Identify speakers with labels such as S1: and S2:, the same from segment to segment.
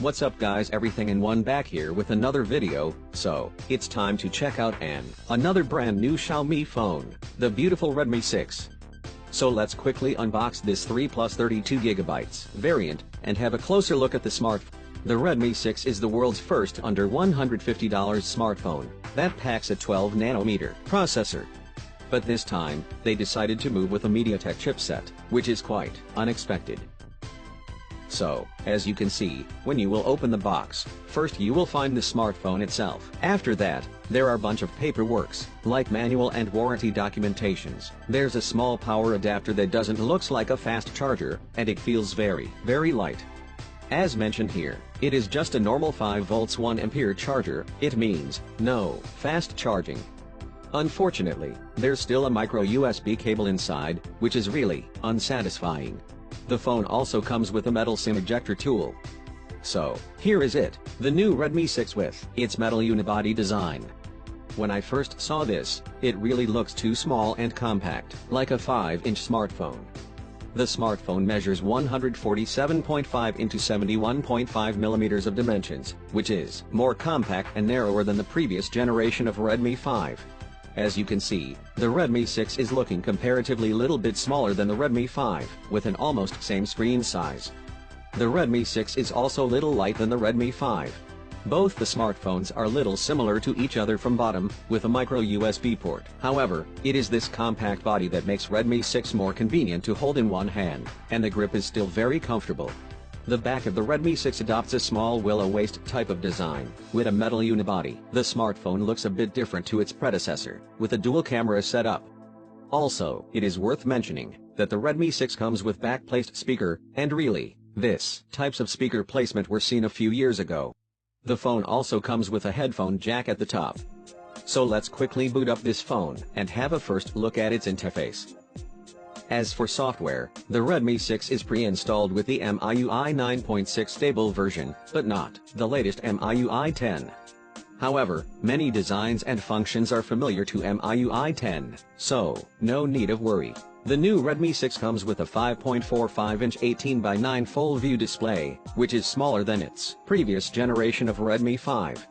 S1: What's up guys, everything in one back here with another video. So, it's time to check out another brand new Xiaomi phone, the beautiful Redmi 6. So let's quickly unbox this 3 plus 32GB variant, and have a closer look at the smartphone. The Redmi 6 is the world's first under $150 smartphone that packs a 12nm processor. But this time, they decided to move with a MediaTek chipset, which is quite unexpected. So, as you can see, when you will open the box, first you will find the smartphone itself. After that, there are a bunch of paperworks, like manual and warranty documentations. There's a small power adapter that doesn't looks like a fast charger, and it feels very light. As mentioned here, it is just a normal 5 volts 1 ampere charger. It means no fast charging. Unfortunately, there's still a micro USB cable inside, which is really unsatisfying. The phone also comes with a metal SIM ejector tool. So, here is it, the new Redmi 6 with its metal unibody design. When I first saw this, it really looks too small and compact, like a 5-inch smartphone. The smartphone measures 147.5 into 71.5 millimeters of dimensions, which is more compact and narrower than the previous generation of Redmi 5. As you can see, the Redmi 6 is looking comparatively little bit smaller than the Redmi 5, with an almost same screen size. The Redmi 6 is also little light than the Redmi 5. Both the smartphones are little similar to each other from bottom, with a micro USB port. However, it is this compact body that makes Redmi 6 more convenient to hold in one hand, and the grip is still very comfortable. The back of the Redmi 6 adopts a small willow waist type of design, with a metal unibody. The smartphone looks a bit different to its predecessor, with a dual camera setup. Also, it is worth mentioning that the Redmi 6 comes with back-placed speaker, and really, this types of speaker placement were seen a few years ago. The phone also comes with a headphone jack at the top. So let's quickly boot up this phone, and have a first look at its interface. As for software, the Redmi 6 is pre-installed with the MIUI 9.6 stable version, but not the latest MIUI 10. However, many designs and functions are familiar to MIUI 10, so no need of worry. The new Redmi 6 comes with a 5.45-inch 18:9 full-view display, which is smaller than its previous generation of Redmi 5.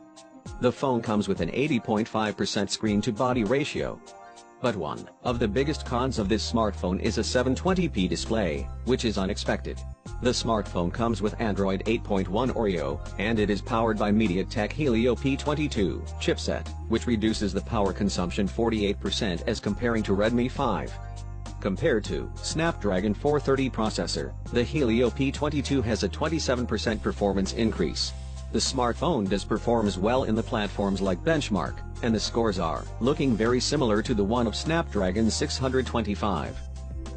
S1: The phone comes with an 80.5% screen-to-body ratio. But one of the biggest cons of this smartphone is a 720p display, which is unexpected. The smartphone comes with Android 8.1 Oreo, and it is powered by MediaTek Helio P22 chipset, which reduces the power consumption 48% as comparing to Redmi 5. Compared to Snapdragon 430 processor, the Helio P22 has a 27% performance increase. The smartphone performs well in the platforms like Benchmark, and the scores are looking very similar to the one of Snapdragon 625.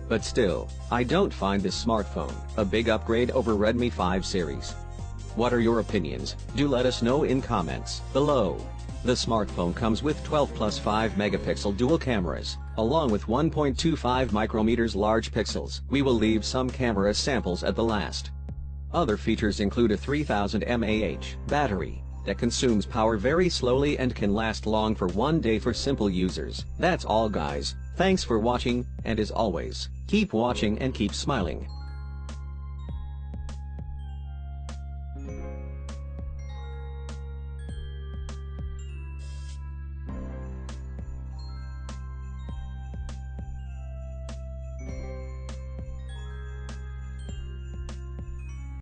S1: But still, I don't find this smartphone a big upgrade over Redmi 5 series. What are your opinions? Do let us know in comments below. The smartphone comes with 12 plus 5 megapixel dual cameras, along with 1.25 micrometers large pixels. We will leave some camera samples at the last. Other features include a 3000 mAh battery that consumes power very slowly and can last long for 1 day for simple users. That's all guys, thanks for watching, and as always, keep watching and keep smiling.